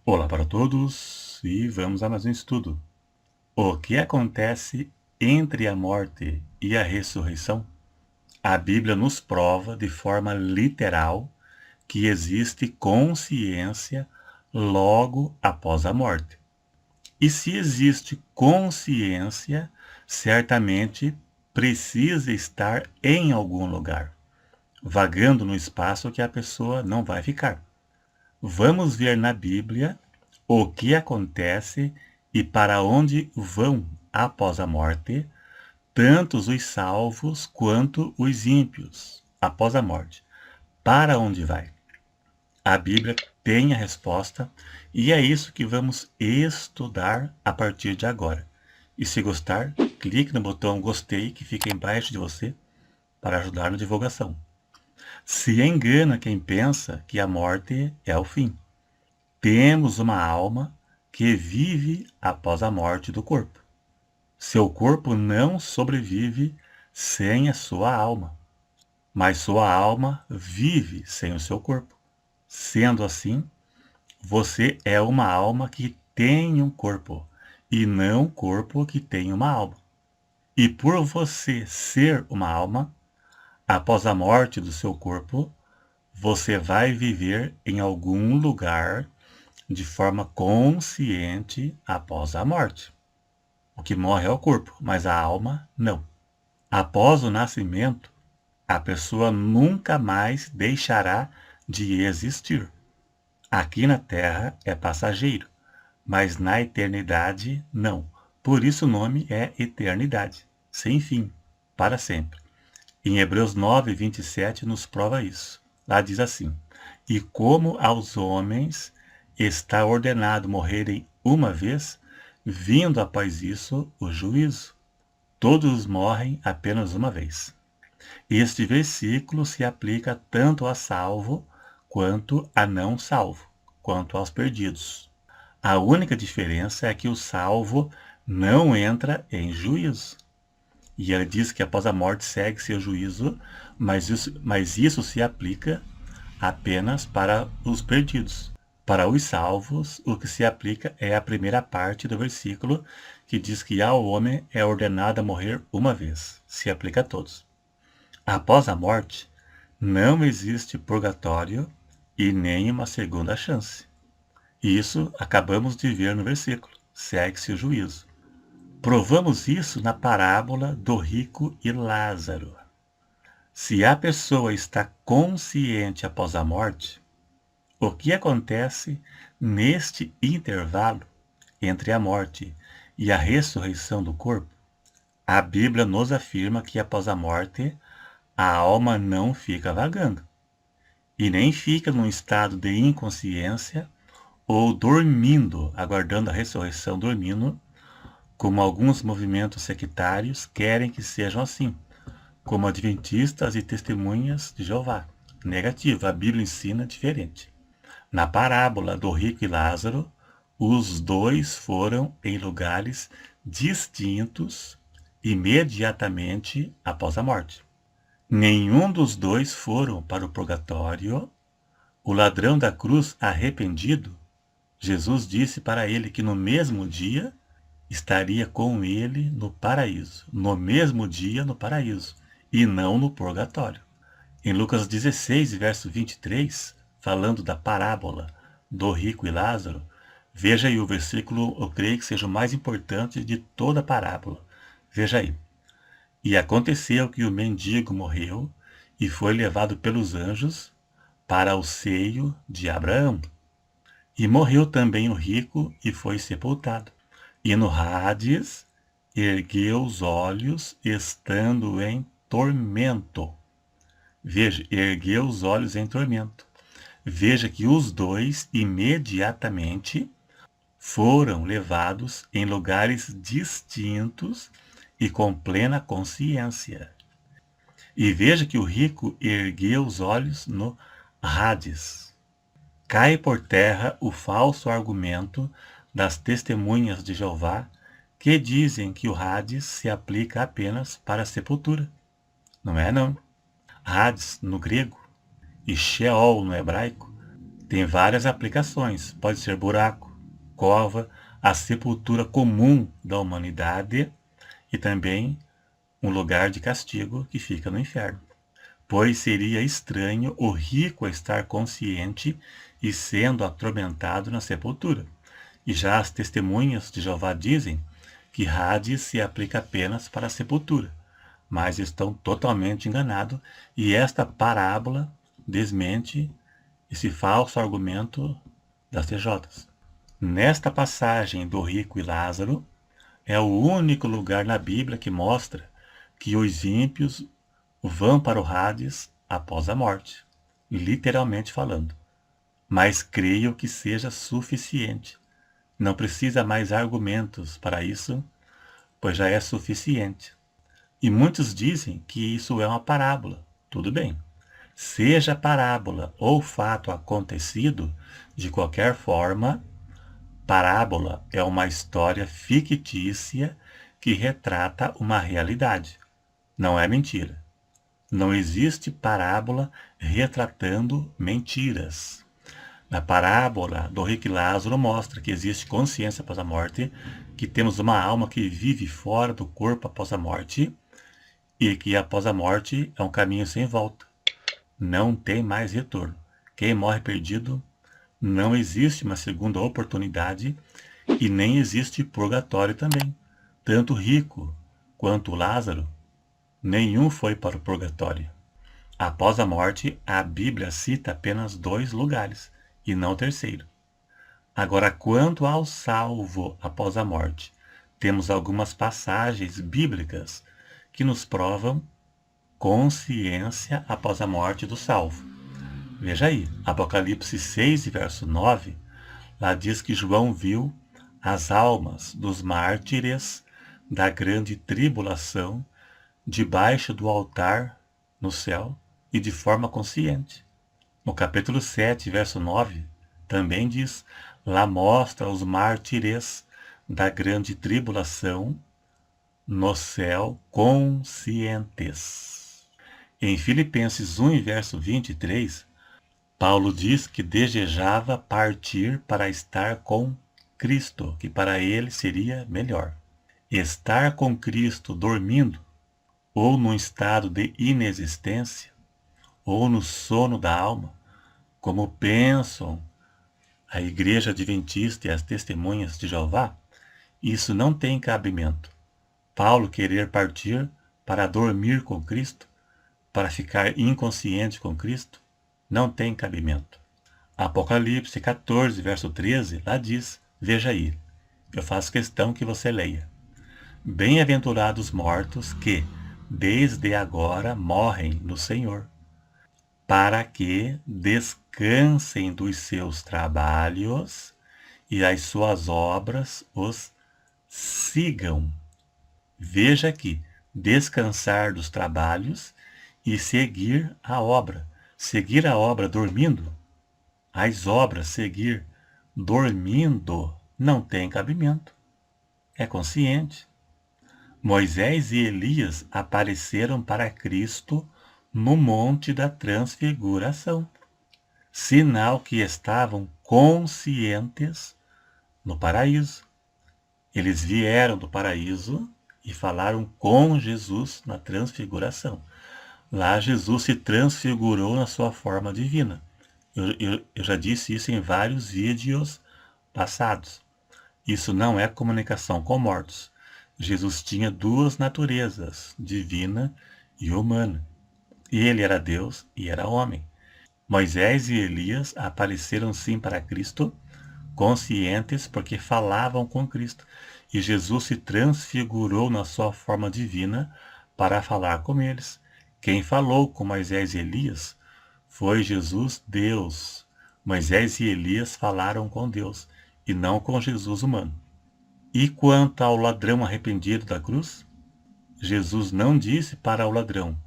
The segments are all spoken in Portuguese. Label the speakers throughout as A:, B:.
A: Olá para todos e vamos a mais um estudo. O que acontece entre a morte e a ressurreição? A Bíblia nos prova de forma literal que existe consciência logo após a morte. E se existe consciência, certamente precisa estar em algum lugar, vagando no espaço que a pessoa não vai ficar. Vamos ver na Bíblia o que acontece e para onde vão após a morte, tanto os salvos quanto os ímpios após a morte. Para onde vai? A Bíblia tem a resposta e é isso que vamos estudar a partir de agora. E se gostar, clique no botão gostei que fica embaixo de você para ajudar na divulgação. Se engana quem pensa que a morte é o fim. Temos uma alma que vive após a morte do corpo. Seu corpo não sobrevive sem a sua alma, mas sua alma vive sem o seu corpo. Sendo assim, você é uma alma que tem um corpo, e não um corpo que tem uma alma. E por você ser uma alma, após a morte do seu corpo, você vai viver em algum lugar de forma consciente após a morte. O que morre é o corpo, mas a alma não. Após o nascimento, a pessoa nunca mais deixará de existir. Aqui na Terra é passageiro, mas na eternidade não. Por isso o nome é eternidade, sem fim, para sempre. Em Hebreus 9, 27 nos prova isso. Lá diz assim: E como aos homens está ordenado morrerem uma vez, vindo após isso o juízo. Todos morrem apenas uma vez. Este versículo se aplica tanto a salvo quanto a não salvo, quanto aos perdidos. A única diferença é que o salvo não entra em juízo. E ele diz que após a morte segue-se o juízo, mas isso se aplica apenas para os perdidos. Para os salvos, o que se aplica é a primeira parte do versículo, que diz que ao homem é ordenado a morrer uma vez. Se aplica a todos. Após a morte, não existe purgatório e nem uma segunda chance. Isso acabamos de ver no versículo. Segue-se o juízo. Provamos isso na parábola do rico e Lázaro. Se a pessoa está consciente após a morte, o que acontece neste intervalo entre a morte e a ressurreição do corpo? A Bíblia nos afirma que após a morte, a alma não fica vagando e nem fica num estado de inconsciência ou dormindo, aguardando a ressurreição, dormindo, como alguns movimentos sectários querem que sejam assim, como adventistas e testemunhas de Jeová. Negativo, a Bíblia ensina diferente. Na parábola do rico e Lázaro, os dois foram em lugares distintos imediatamente após a morte. Nenhum dos dois foram para o purgatório. O ladrão da cruz, arrependido, Jesus disse para ele que no mesmo dia estaria com ele no paraíso. No mesmo dia no paraíso, e não no purgatório. Em Lucas 16, verso 23, falando da parábola do rico e Lázaro, veja aí o versículo, eu creio que seja o mais importante de toda a parábola. Veja aí. E aconteceu que o mendigo morreu e foi levado pelos anjos para o seio de Abraão. E morreu também o rico e foi sepultado. E no Hades ergueu os olhos, estando em tormento. Veja, ergueu os olhos em tormento. Veja que os dois imediatamente foram levados em lugares distintos e com plena consciência. E veja que o rico ergueu os olhos no Hades. Cai por terra o falso argumento das testemunhas de Jeová que dizem que o Hades se aplica apenas para a sepultura. Não é não. Hades no grego e Sheol no hebraico Tem várias aplicações. Pode ser buraco, cova, a sepultura comum da humanidade e também um lugar de castigo que fica no inferno. Pois seria estranho o rico estar consciente e sendo atormentado na sepultura. E já as testemunhas de Jeová dizem que Hades se aplica apenas para a sepultura, mas estão totalmente enganados e esta parábola desmente esse falso argumento das TJs. Nesta passagem do rico e Lázaro, é o único lugar na Bíblia que mostra que os ímpios vão para o Hades após a morte, literalmente falando. Mas creio que seja suficiente. Não precisa mais argumentos para isso, pois já é suficiente. E muitos dizem que isso é uma parábola. Tudo bem. Seja parábola ou fato acontecido, de qualquer forma, parábola é uma história fictícia que retrata uma realidade. Não é mentira. Não existe parábola retratando mentiras. Na parábola do rico e Lázaro mostra que existe consciência após a morte, que temos uma alma que vive fora do corpo após a morte e que após a morte é um caminho sem volta. Não tem mais retorno. Quem morre perdido, não existe uma segunda oportunidade e nem existe purgatório também. Tanto o rico quanto o Lázaro, nenhum foi para o purgatório. Após a morte, a Bíblia cita apenas 2 lugares, e não o terceiro. Agora, quanto ao salvo após a morte, temos algumas passagens bíblicas que nos provam consciência após a morte do salvo. Veja aí, Apocalipse 6, verso 9, lá diz que João viu as almas dos mártires da grande tribulação debaixo do altar no céu e de forma consciente. No capítulo 7, verso 9, também diz, lá mostra os mártires da grande tribulação no céu conscientes. Em Filipenses 1, verso 23, Paulo diz que desejava partir para estar com Cristo, que para ele seria melhor. Estar com Cristo dormindo, ou num estado de inexistência, ou no sono da alma, como pensam a Igreja Adventista e as Testemunhas de Jeová, isso não tem cabimento. Paulo querer partir para dormir com Cristo, para ficar inconsciente com Cristo, não tem cabimento. Apocalipse 14, verso 13, lá diz, veja aí, eu faço questão que você leia. Bem-aventurados mortos que, desde agora, morrem no Senhor, para que descansem dos seus trabalhos e as suas obras os sigam. Veja aqui, descansar dos trabalhos e seguir a obra. Seguir a obra dormindo, as obras seguir dormindo, não tem cabimento. É consciente. Moisés e Elias apareceram para Cristo no Monte da Transfiguração, sinal que estavam conscientes no paraíso. Eles vieram do paraíso e falaram com Jesus na transfiguração. Lá Jesus se transfigurou na sua forma divina. Eu já disse isso em vários vídeos passados. Isso não é comunicação com mortos. Jesus tinha 2 naturezas, divina e humana. E ele era Deus e era homem. Moisés e Elias apareceram sim para Cristo, conscientes porque falavam com Cristo. E Jesus se transfigurou na sua forma divina para falar com eles. Quem falou com Moisés e Elias foi Jesus, Deus. Moisés e Elias falaram com Deus e não com Jesus humano. E quanto ao ladrão arrependido da cruz, Jesus não disse para o ladrão,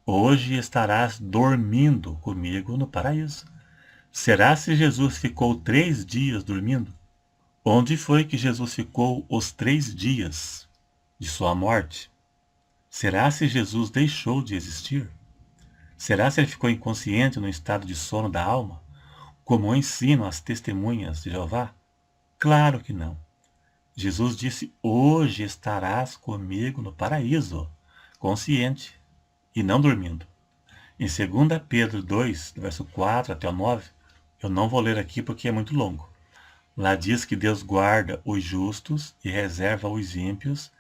A: hoje estarás dormindo comigo no paraíso. Será se Jesus ficou 3 dias dormindo? Onde foi que Jesus ficou os 3 dias de sua morte? Será se Jesus deixou de existir? Será se ele ficou inconsciente no estado de sono da alma? como ensinam as testemunhas de Jeová? Claro que não. Jesus disse: hoje estarás comigo no paraíso, consciente e não dormindo. Em 2 Pedro 2, do verso 4 até o 9, eu não vou ler aqui porque é muito longo. Lá diz que Deus guarda os justos e reserva os ímpios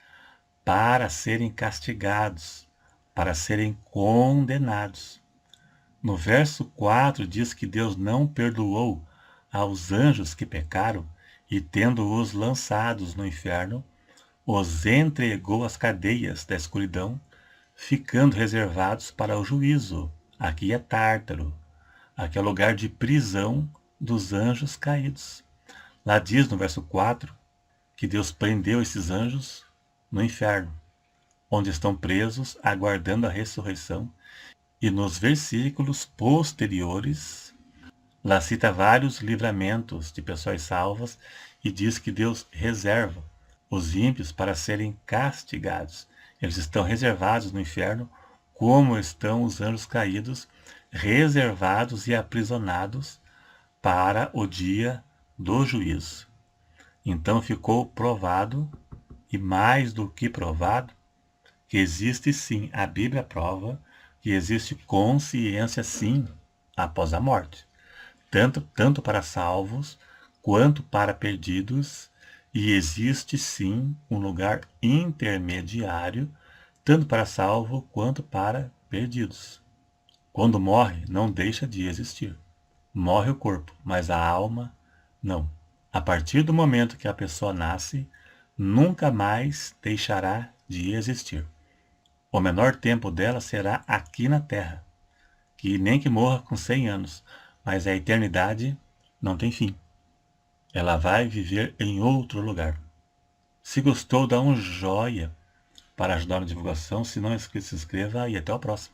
A: para serem castigados, para serem condenados. No verso 4 diz que Deus não perdoou aos anjos que pecaram e, tendo-os lançados no inferno, os entregou às cadeias da escuridão, ficando reservados para o juízo. Aqui é Tártaro, aqui é o lugar de prisão dos anjos caídos. Lá diz no verso 4 que Deus prendeu esses anjos no inferno, onde estão presos, aguardando a ressurreição. E nos versículos posteriores, lá cita vários livramentos de pessoas salvas e diz que Deus reserva os ímpios para serem castigados. Eles estão reservados no inferno, como estão os anjos caídos, reservados e aprisionados para o dia do juízo. Então ficou provado, e mais do que provado, que existe sim, a Bíblia prova que existe consciência sim após a morte, tanto para salvos quanto para perdidos, e existe sim um lugar intermediário, tanto para salvo quanto para perdidos. Quando morre, não deixa de existir. Morre o corpo, mas a alma não. A partir do momento que a pessoa nasce, nunca mais deixará de existir. O menor tempo dela será aqui na Terra, que nem que morra com 100 anos, mas a eternidade não tem fim. Ela vai viver em outro lugar. Se gostou, dá um joinha para ajudar na divulgação. Se não é inscrito, se inscreva e até o próximo.